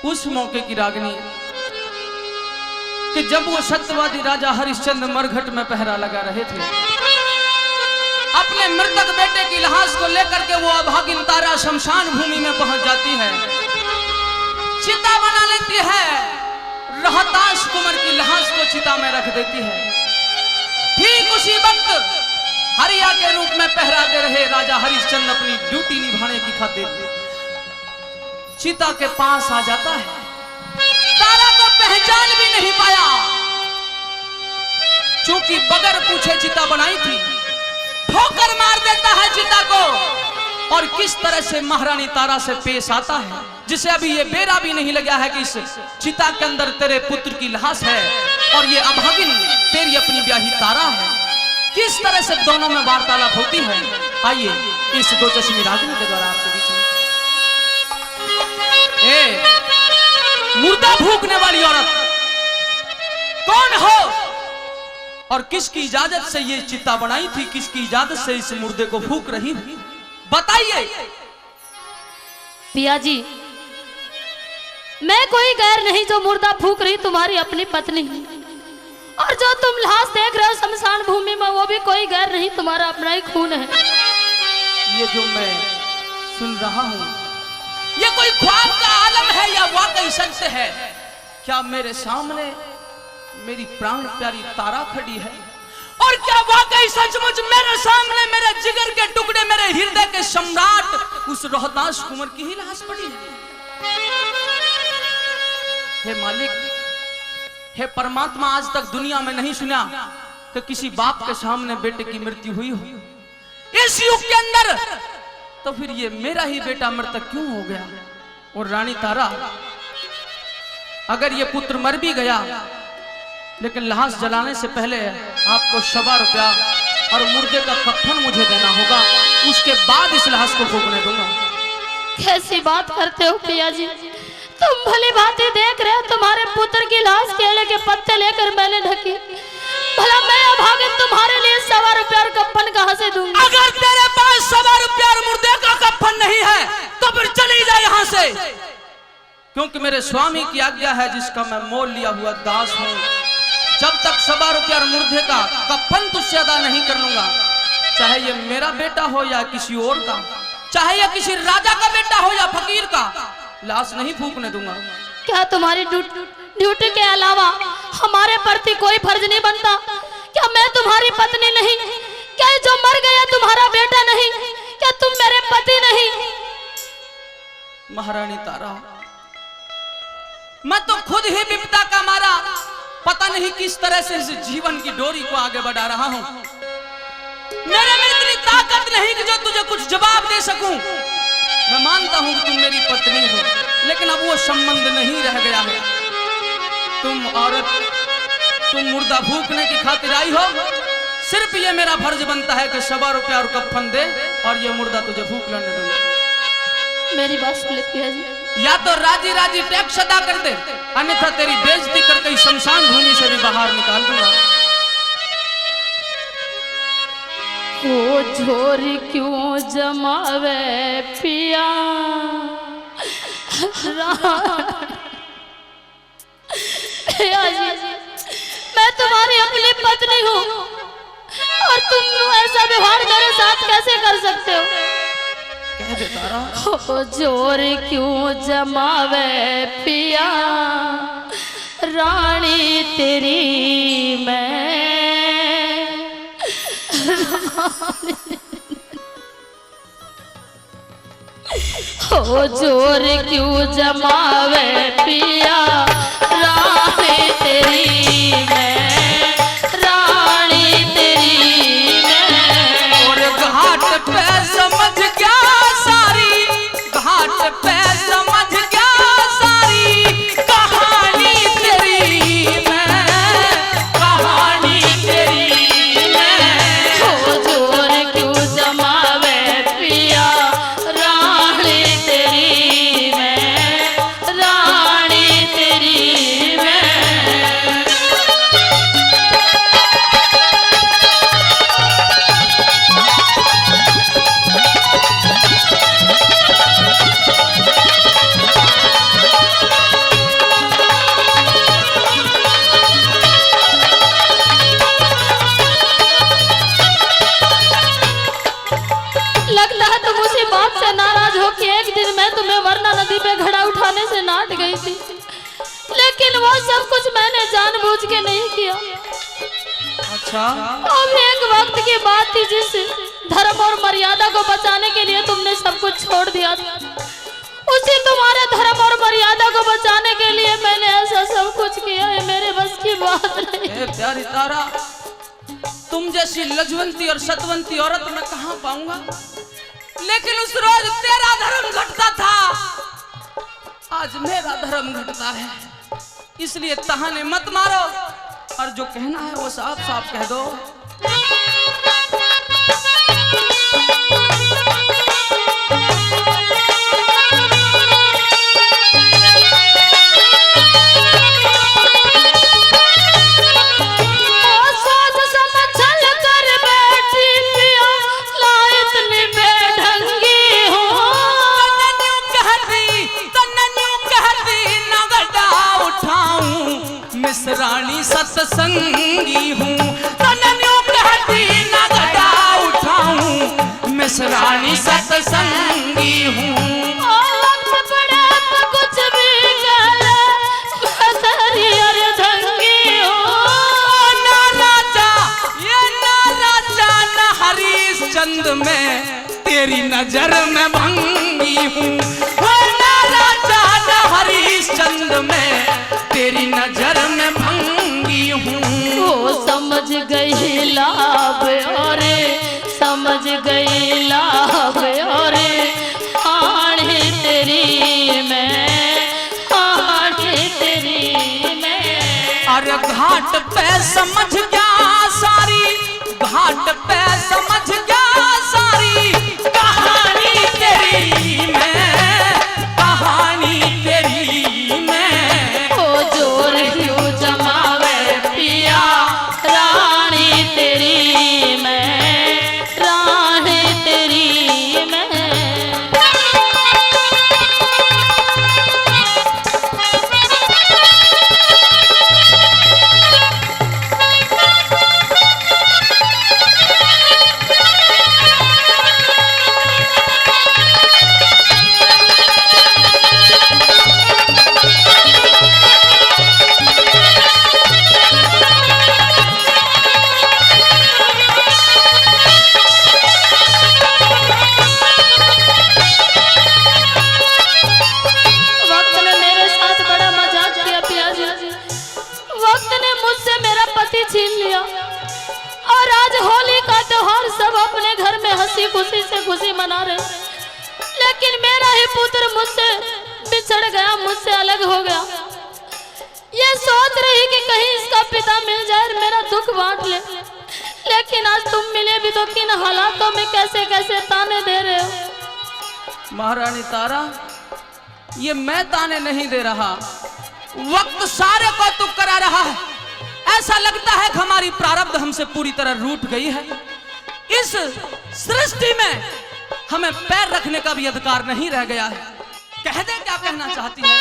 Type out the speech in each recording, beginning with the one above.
उस मौके की रागिनी कि जब वो सत्यवादी राजा हरिश्चंद्र मरघट में पहरा लगा रहे थे, अपने मृतक बेटे की लाश को लेकर के वो अभागिन तारा शमशान भूमि में पहुंच जाती है, चिता बना लेती है, रहताश कुंवर की लाश को चिता में रख देती है। ठीक उसी वक्त हरिया के रूप में पहरा दे रहे राजा हरिश्चंद्र अपनी ड्यूटी निभाने की खातिर चिता के पास आ जाता है। तारा को पहचान भी नहीं पाया, क्योंकि बगैर पूछे चिता बनाई थी। ठोकर मार देता है चिता को, और किस तरह से महारानी तारा से पेश आता है, जिसे अभी ये बेरा भी नहीं लगा है कि इस चिता के अंदर तेरे पुत्र की लाश है और ये अभागिन तेरी अपनी ब्याही तारा है। किस तरह से दोनों में वार्तालाप होती है, आइए इस दो चश्मी रागिनी के द्वारा आपके बीच में। मुर्दा फूकने वाली औरत कौन हो और किसकी इजाजत से ये चिता बनाई थी, किसकी इजाजत से इस मुर्दे को फूक रही है, बताइए। पिया जी, मैं कोई गैर नहीं जो मुर्दा फूक रही, तुम्हारी अपनी पत्नी। और जो तुम लाश देख रहे हो शमशान भूमि में, वो भी कोई गैर नहीं, तुम्हारा अपना ही खून है। ये जो मैं सुन रहा हूं, ये कोई ख्वाब का आलम है या वाकई सच है? क्या मेरे सामने मेरी प्राण प्यारी तारा खड़ी है, और क्या वाकई सचमुच मेरे सामने मेरे जिगर के टुकड़े, मेरे हृदय के सम्राट उस रोहतास कुंवर की ही लाश पड़ी है? हे मालिक, हे परमात्मा, आज तक दुनिया में नहीं सुना कि किसी बाप के सामने बेटे की मृत्यु हुई हो। इस युग के अंदर तो फिर ये मेरा ही बेटा मृतक क्यों हो गया? और रानी तारा, अगर ये पुत्र मर भी गया, लेकिन लाश जलाने से पहले आपको 100 रुपया और मुर्दे का कफन मुझे देना होगा, उसके बाद इस लाश को फूकने दूंगा। कैसी बात करते हो पिया जी, तुम भली भांति देख रहे हो, तुम्हारे पुत्र की लाश केले के पत्ते लेकर मैंने ढकी। भला मैं अभागिन तुम्हारे लिए 100 रुपया और कफन कहां से दूंगी? अगर तेरे पास 100 रुपया और मुर्दे का कफन नहीं है तो फिर चली जा यहाँ से, क्योंकि मेरे स्वामी की आज्ञा है, जिसका मैं मोल लिया हुआ दास हूँ। जब तक 100 रुपया और मुर्दे का कफन तुझसे अदा नहीं कर लूंगा, चाहे ये मेरा बेटा हो या किसी और का, चाहे ये किसी राजा का बेटा हो या फकीर का, लाश नहीं फूकने दूंगा। क्या तुम्हारी ड्यूटी के अलावा हमारे प्रति कोई फर्ज नहीं बनता? क्या मैं तुम्हारी पत्नी नहीं? क्या जो मर गया तुम्हारा बेटा नहीं? क्या तुम मेरे पति नहीं? महारानी तारा, मैं तो खुद ही विपदा का मारा पता नहीं किस तरह से इस जीवन की डोरी को आगे बढ़ा रहा हूं। मेरे में इतनी ताकत नहीं कि जो तुझे कुछ जवाब दे सकूं। मैं मानता हूं कि तुम मेरी पत्नी हो, लेकिन अब वो संबंध नहीं रह गया है। तुम औरत, तुम मुर्दा फूकने की खातिर आई हो, सिर्फ ये मेरा फर्ज बनता है कि 100 रुपया और कफन दे और ये मुर्दा तुझे फूक लेने दूंगा। मेरी बात सुन पिया जी, या तो राजी राजी टैक्स अदा कर दे, अन्यथा तेरी बेइज्जती करके इस शमशान भूमि से भी बाहर निकाल दूंगा। वो झोरी क्यों जमावे पिया पिया जी, मैं तुम्हारी अपनी पत्नी हूँ और तुम ऐसा व्यवहार मेरे साथ कैसे कर सकते हो? कह दे तारा। वो झोरी क्यों जमावे पिया, रानी तेरी मैं हो जोर क्यों जमावे पिया, रानी तेरी मैं, रानी तेरी मैं। और घाट पे समझ गया सारी, घाट पे समझ गया सारी कहानी तेरी मैं, कहानी तेरी मैं। हो जोर क्यों जमावे पिया, रानी तेरी मैं, रानी तेरी मैं। लेकिन वो सब कुछ मैंने जानबूझ के नहीं किया। अच्छा, अब एक वक्त की बात थी जिस धर्म और मर्यादा को बचाने के लिए तुमने सब कुछ छोड़ दिया था, उसी तुम्हारे धर्म और मर्यादा को बचाने के लिए मैंने ऐसा सब कुछ किया है। मेरे बस की बात नहीं। ए प्यारी तारा, तुम जैसी लजवंती और सतवंती औरत मैं कहाँ पाऊंगा? लेकिन उस रोज तेरा धर्म घटता था, आज मेरा धर्म घटता है। इसलिए तहाने मत मारो और जो कहना है वो साफ साफ कह दो। रानी सत्संगी हूँ, तन्न्यों कहती न गदा उठाऊं, मिस रानी सत्संगी हूँ। वक्त पड़े तो कुछ भी कर मैं तेरी अर्धंगी हूँ। ना राजा, ये ना राजा न हरिश्चंद्र में तेरी नजर में भंगी हूँ। ना राजा न हरिश्चंद्र में तेरी नजर में भंगी हूँ। वो समझ गई लाभ और समझ गई लाभ और आने तेरी मैं, आने तेरी मैं। अरे घाट पे समझ गया सारी, घाट पे समझ गया सारी कहानी तेरी मैं, कहानी तेरी मैं। ओ जोर क्यों जमावे पिया रानी तेरी मैं, रानी तेरी मैं। छीन लिया और आज होली का त्योहार सब अपने घर में हंसी खुशी से खुशी मना रहे, लेकिन मेरा ही पुत्र मुझसे बिछड़ गया, मुझसे अलग हो गया। ये सोच रही कि कहीं इसका पिता मिल जाए और मेरा दुख बांट ले, लेकिन आज तुम मिले भी तो किन हालातों में कैसे कैसे ताने दे रहे हो। महारानी तारा, ये मैं ताने नहीं दे रहा, वक्त सारे को तुक करा रहा है। ऐसा लगता है कि हमारी प्रारब्ध हमसे पूरी तरह रूठ गई है। इस सृष्टि में हमें पैर रखने का भी अधिकार नहीं रह गया है। कह दे क्या कहना चाहती है।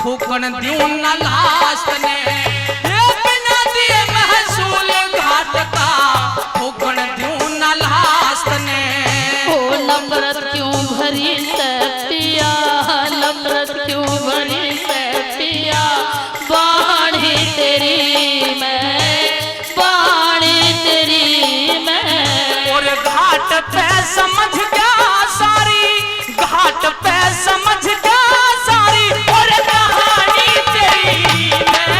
फूकन द्यूं न लास्ट ने, बिना दिए महसूल घाट का फूकन द्यूं न लास्ट ने। ओ नफरत क्यों भरी से पिया, नफरत क्यों भरी से पिया, बाणी तेरी मैं, बाणी तेरी मैं। और घाट पे समझ गया सारी, घाट पे समझ गया सारी, और कहानी तेरी मैं,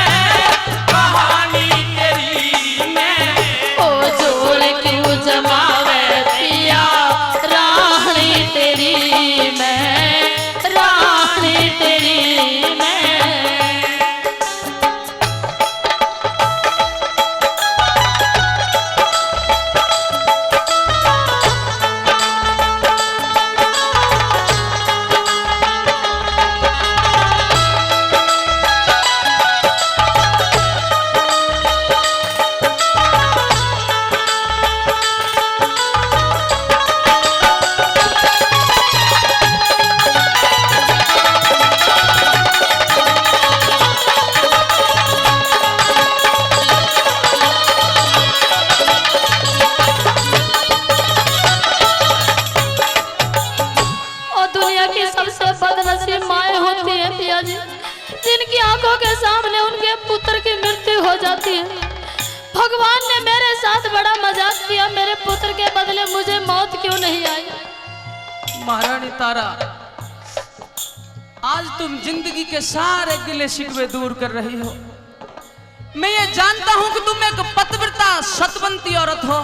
कहानी तेरी मैं। ओ जोड़ क्यों जमावे पिया बड़ा मजाक किया, मेरे पुत्र के बदले मुझे मौत क्यों नहीं आई? महारानी तारा, आज तुम जिंदगी के सारे गिले शिकवे दूर कर रही हो। मैं ये जानता हूं कि तुम एक पतिव्रता सतवंती औरत हो।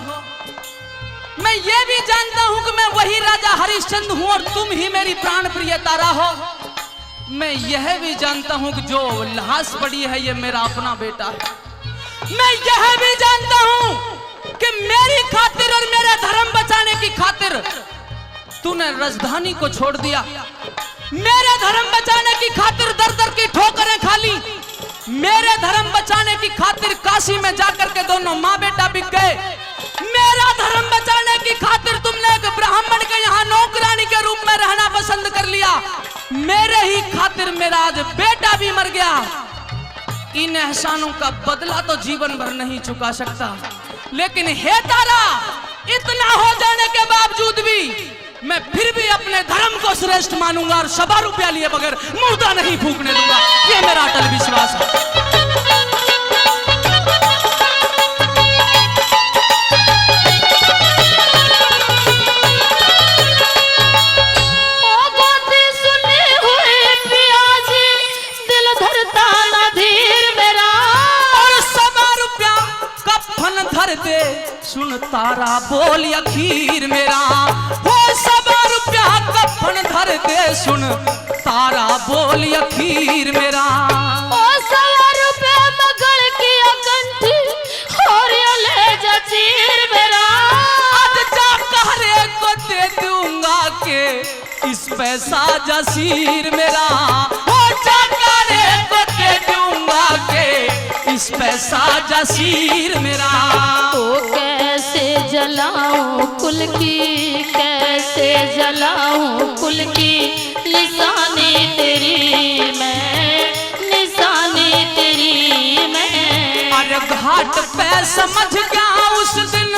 मैं ये भी जानता हूं कि मैं वही राजा हरिश्चंद्र हूं और तुम ही मेरी प्राण प्रिय तारा हो। मैं यह भी जानता हूं कि जो लाश पड़ी है ये मेरा अपना बेटा है। मैं यह भी जानता हूं कि मेरी खातिर और मेरे धर्म बचाने की खातिर तूने राजधानी को छोड़ दिया। मेरे धर्म बचाने की खातिर दर दर की ठोकरें खा ली। मेरे धर्म बचाने की खातिर काशी में जाकर के दोनों माँ बेटा बिक गए। मेरा धर्म बचाने की खातिर तुमने एक ब्राह्मण के यहाँ नौकरानी के रूप में रहना पसंद कर लिया। मेरे ही खातिर मेरा आज बेटा भी मर गया। इन एहसानों का बदला तो जीवन भर नहीं चुका सकता, लेकिन हे तारा, इतना हो जाने के बावजूद भी मैं फिर भी अपने धर्म को श्रेष्ठ मानूंगा और 100 रुपया लिए बगैर मुर्दा नहीं फूकने दूंगा। ये मेरा अटल विश्वास है। धर दे सुन तारा बोल अखीर मेरा, वो 100 रुपया कफन धर दे सुन तारा बोल अखीर मेरा। ओ 100 रुपया मगल की कंठी और ये ले जा चीर मेरा। आज जा कहरे को दे दूंगा के इस पैसा जसीर मेरा। ओ जा कहरे को दे दूंगा के इस पैसा जसीर मेरा। तो कैसे जलाऊं कुल की, कैसे जलाऊं कुल की निशानी तेरी मैं, निशानी तेरी मैं। अरे घाट पे समझ गया उस दिन,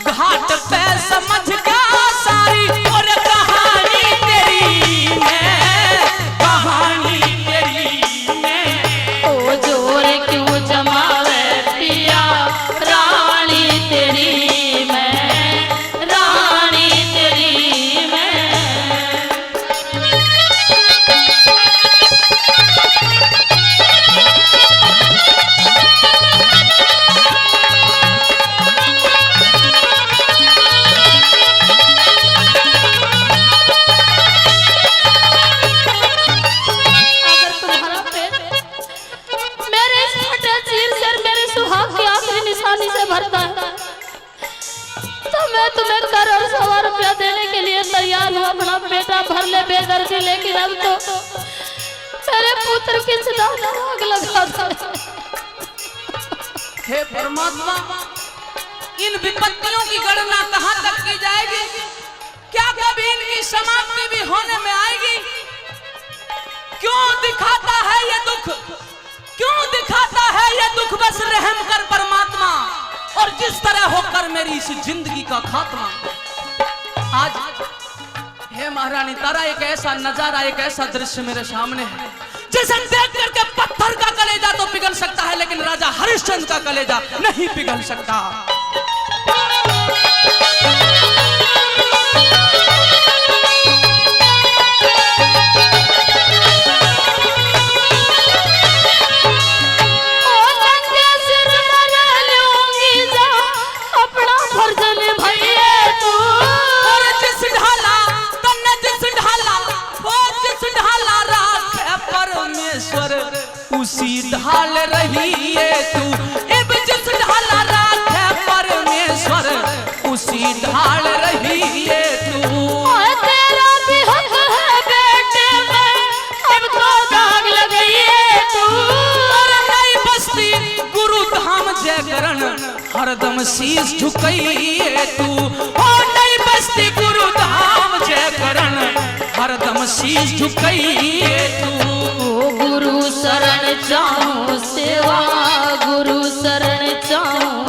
घाट पे समझ गया सारी और कहानी तेरी मैं, कहानी तेरी मैं। ओ जोर क्यों जमावे पिया रानी तेरी मैं, रानी तेरी मैं। अगर तुम्हारा पेट मेरे इस फटे चीर से मेरे सुहाग की आखिरी निशानी से भरता है तो मैं तुम्हें कर और 100 रुपया देने के लिए तैयार हूँ। अपना बेटा भर ले बेदर्दी, लेकिन अब तो मेरे पुत्र की चिता में आग लगा दे। हे परमात्मा, इन विपत्तियों की गणना कहां तक की जाएगी? क्या कभी इनकी समाप्ति भी होने में आएगी? क्यों दिखाता है ये दुख, क्यों दिखाता है ये दुख? बस रहम कर परमात्मा, और जिस तरह होकर मेरी इस जिंदगी का खात्मा। आज हे महारानी तारा, एक ऐसा नजारा, एक ऐसा दृश्य मेरे सामने है जिसे देख करके पत्थर का कलेजा तो पिघल सकता है, लेकिन राजा हरिश्चंद्र का कलेजा नहीं पिघल सकता। उसी ढाल रही है तू, इब जिस ढाला राखे परमेश्वर, उसी ढाल रही है तू। तेरा भी हक है बेटे में, अब तो दाग लग गई है तू। और नई बस्ती गुरु धाम जयकरण हरदम शीश झुकई है तू। और नई बस्ती गुरु धाम जयकरण हरदम शीश झुकई है तू। गुरु शरण चाहूं सेवा, गुरु शरण चाहूं